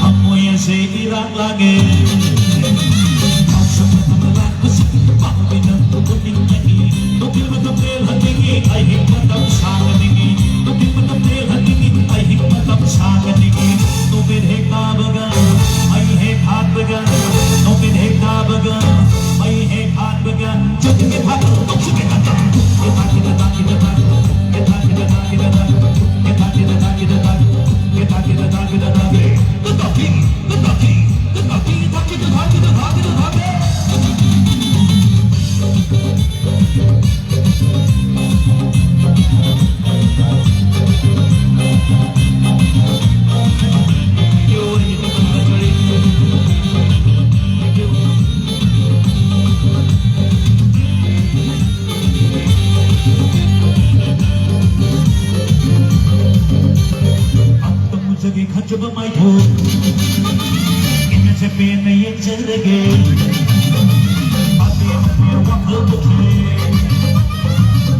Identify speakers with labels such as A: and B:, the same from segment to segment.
A: Amoy ang sirang langit. Ang sama ng lalaki sa pangawin ng tuguting niya. Tugil matapil hatingin ay hikmat ang sanganingin. Tugil matapil hatingin ay hikmat ang sanganingin. Tubid hektabaga ay hekhatbaga. Tubid hektabaga ay hekhatbaga. Tugil hektabaga tugil hektabaga. Coba mai thu, ini sepian yang cerege, hati yang waktu bukti,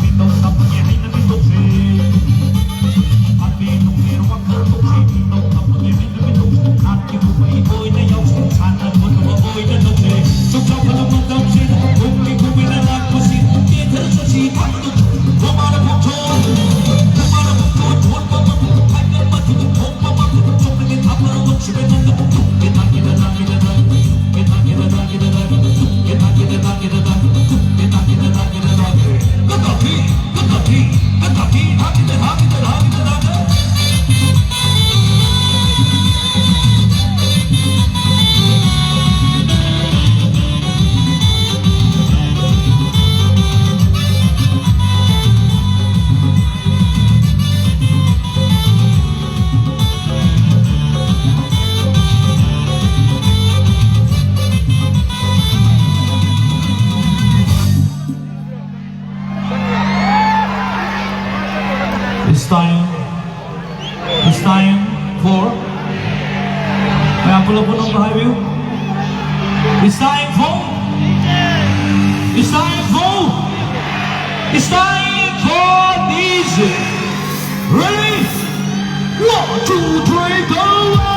A: bintang sapunya ini bukti, hati yang waktu bukti, bintang sapunya ini bukti, hati bukai boy na yaw sana buat boy na bukti, suka pada mantap sih, bukti bukti na laku sih, kita sih padu, kemana bukti, kemana bukti, buat bukti, hanya mati bukti. It's time for kaya pula po ng bahay view. It's time for this. Ready? 1, 2, 3, go!